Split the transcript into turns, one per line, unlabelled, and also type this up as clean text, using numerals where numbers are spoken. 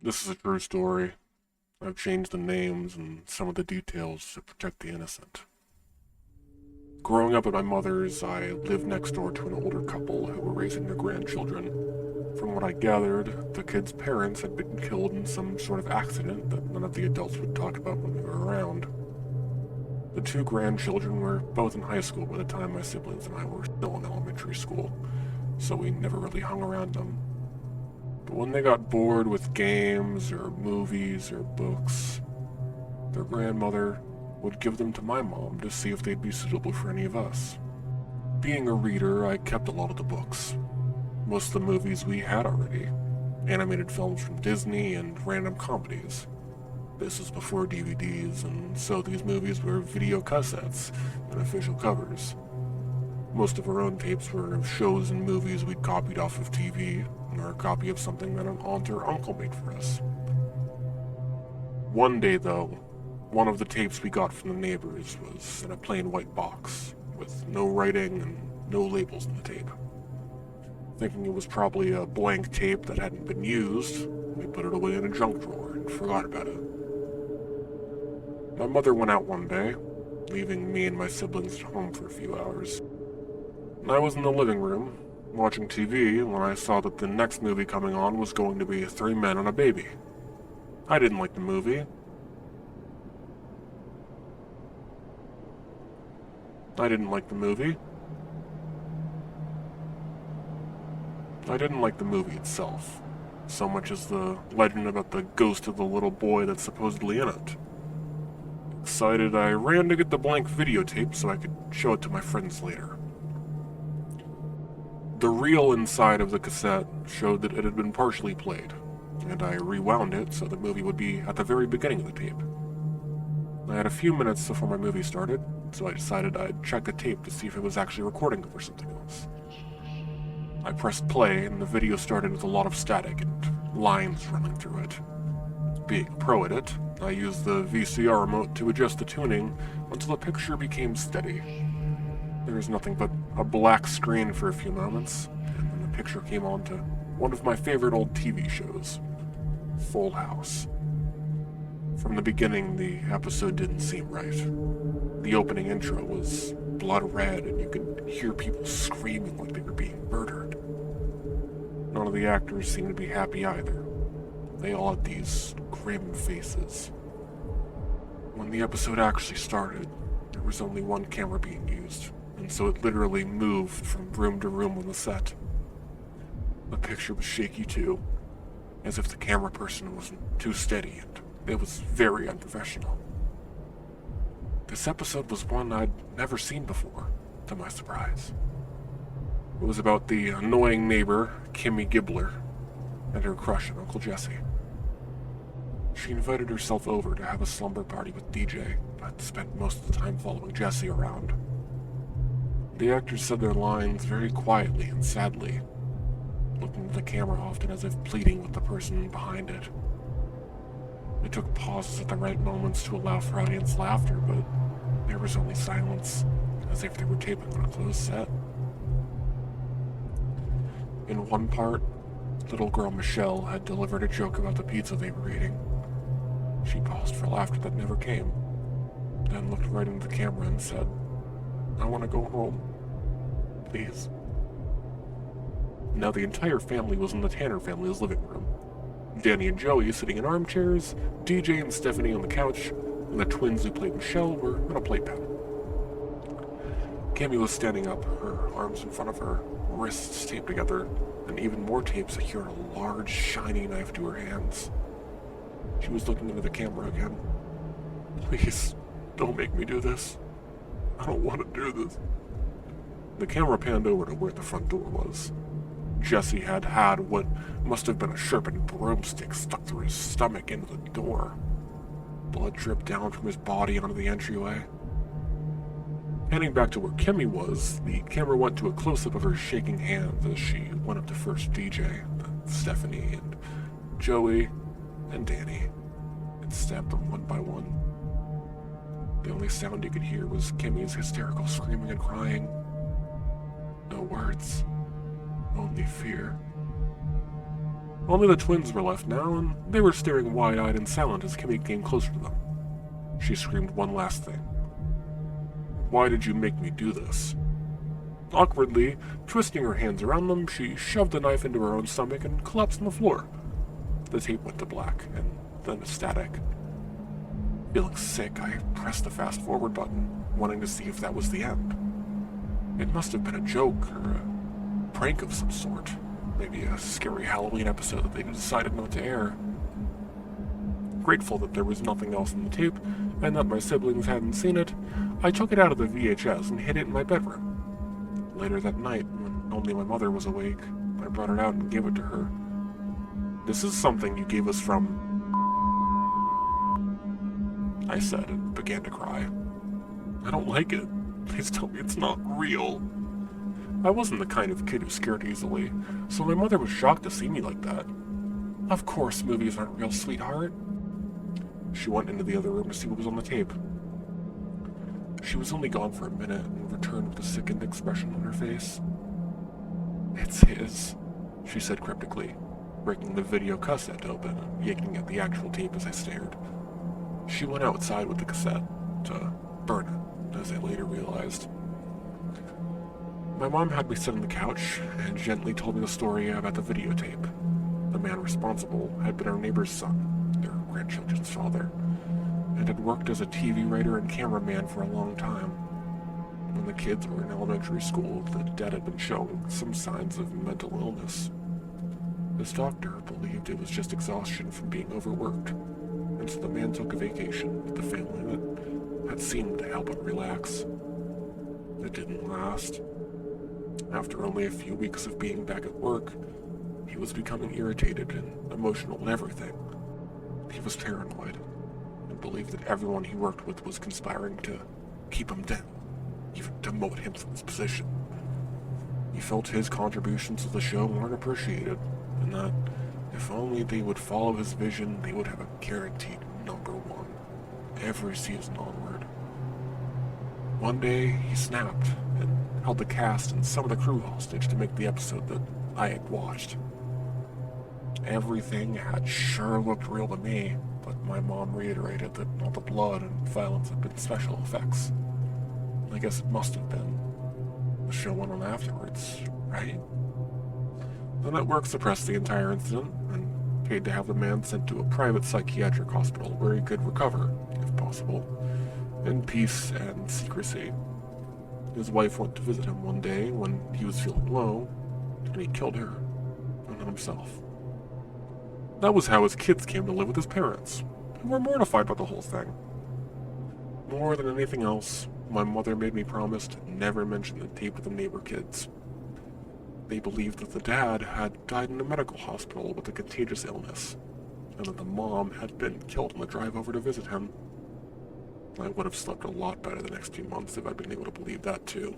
This is a true story. I've changed the names and some of the details to protect the innocent. Growing up at my mother's, I lived next door to an older couple who were raising their grandchildren. From what I gathered, the kids' parents had been killed in some sort of accident that none of the adults would talk about when we were around. The two grandchildren were both in high school by the time my siblings and I were still in elementary school, so we never really hung around them. But when they got bored with games or movies or books, their grandmother would give them to my mom to see if they'd be suitable for any of us. Being a reader, I kept a lot of the books. Most of the movies we had already. Animated films from Disney and random comedies. This was before DVDs, and so these movies were video cassettes and official covers. Most of our own tapes were of shows and movies we'd copied off of TV, or a copy of something that an aunt or uncle made for us. One day, though, one of the tapes we got from the neighbors was in a plain white box, with no writing and no labels in the tape. Thinking it was probably a blank tape that hadn't been used, we put it away in a junk drawer and forgot about it. My mother went out one day, leaving me and my siblings at home for a few hours. And I was in the living room, watching TV, when I saw that the next movie coming on was going to be Three Men and a Baby. I didn't like the movie. I didn't like the movie itself, so much as the legend about the ghost of the little boy that's supposedly in it. Excited, I ran to get the blank videotape so I could show it to my friends later. The reel inside of the cassette showed that it had been partially played, and I rewound it so the movie would be at the very beginning of the tape. I had a few minutes before my movie started, so I decided I'd check the tape to see if it was actually recording for something else. I pressed play, and the video started with a lot of static and lines running through it. Being a pro at it, I used the VCR remote to adjust the tuning until the picture became steady. There was nothing but a black screen for a few moments, and then the picture came on to one of my favorite old TV shows, Full House. From the beginning, the episode didn't seem right. The opening intro was blood red, and you could hear people screaming like they were being murdered. None of the actors seemed to be happy either. They all had these grim faces. When the episode actually started, there was only one camera being used, and so it literally moved from room to room on the set. The picture was shaky too, as if the camera person wasn't too steady, and it was very unprofessional. This episode was one I'd never seen before, to my surprise. It was about the annoying neighbor, Kimmy Gibbler, and her crush on Uncle Jesse. She invited herself over to have a slumber party with DJ, but spent most of the time following Jesse around. The actors said their lines very quietly and sadly, looking at the camera often as if pleading with the person behind it. They took pauses at the right moments to allow for audience laughter, but there was only silence, as if they were taping on a closed set. In one part, little girl Michelle had delivered a joke about the pizza they were eating. She paused for laughter that never came, then looked right into the camera and said, "I want to go home. Please." Now the entire family was in the Tanner family's living room. Danny and Joey sitting in armchairs, DJ and Stephanie on the couch, and the twins who played Michelle were on a playpad. Cammy was standing up, her arms in front of her, wrists taped together, and even more tape secured a large, shiny knife to her hands. She was looking into the camera again. "Please, don't make me do this. I don't want to do this." The camera panned over to where the front door was. Jesse had what must have been a sharpened broomstick stuck through his stomach into the door. Blood dripped down from his body onto the entryway. Panning back to where Kimmy was, the camera went to a close-up of her shaking hands as she went up to first DJ, then Stephanie, and Joey, and Danny, and stabbed them one by one. The only sound you could hear was Kimmy's hysterical screaming and crying. No words, only fear. Only the twins were left now, and they were staring wide-eyed and silent as Kimmy came closer to them. She screamed one last thing. "Why did you make me do this?" Awkwardly, twisting her hands around them, she shoved the knife into her own stomach and collapsed on the floor. The tape went to black, and then to static. Feeling sick, I pressed the fast-forward button, wanting to see if that was the end. It must have been a joke or a prank of some sort. Maybe a scary Halloween episode that they decided not to air. Grateful that there was nothing else in the tape, and that my siblings hadn't seen it, I took it out of the VHS and hid it in my bedroom. Later that night, when only my mother was awake, I brought it out and gave it to her. "This is something you gave us from," I said, and began to cry. "I don't like it. Please tell me it's not real." I wasn't the kind of kid who scared easily, so my mother was shocked to see me like that. "Of course movies aren't real, sweetheart." She went into the other room to see what was on the tape. She was only gone for a minute and returned with a sickened expression on her face. "It's his," she said cryptically, breaking the video cassette open and yanking at the actual tape as I stared. She went outside with the cassette to burn it, as I later realized. My mom had me sit on the couch and gently told me the story about the videotape. The man responsible had been our neighbor's son, their grandchildren's father, and had worked as a TV writer and cameraman for a long time. When the kids were in elementary school, the dad had been showing some signs of mental illness. His doctor believed it was just exhaustion from being overworked, and so the man took a vacation with the family that had seemed to help him relax. It didn't last. After only a few weeks of being back at work, he was becoming irritated and emotional and everything. He was paranoid, and believed that everyone he worked with was conspiring to keep him down, even demote him from his position. He felt his contributions to the show weren't appreciated, and that if only they would follow his vision, they would have a guaranteed #1 every season onward. One day, he snapped and held the cast and some of the crew hostage to make the episode that I had watched. Everything had sure looked real to me, but my mom reiterated that all the blood and violence had been special effects. I guess it must have been. The show went on afterwards, right? The network suppressed the entire incident and paid to have the man sent to a private psychiatric hospital where he could recover, if possible, in peace and secrecy. His wife went to visit him one day when he was feeling low, and he killed her, and then himself. That was how his kids came to live with his parents, who were mortified by the whole thing. More than anything else, my mother made me promise to never mention the tape to the neighbor kids. They believed that the dad had died in a medical hospital with a contagious illness, and that the mom had been killed on the drive over to visit him. I would have slept a lot better the next few months if I'd been able to believe that too.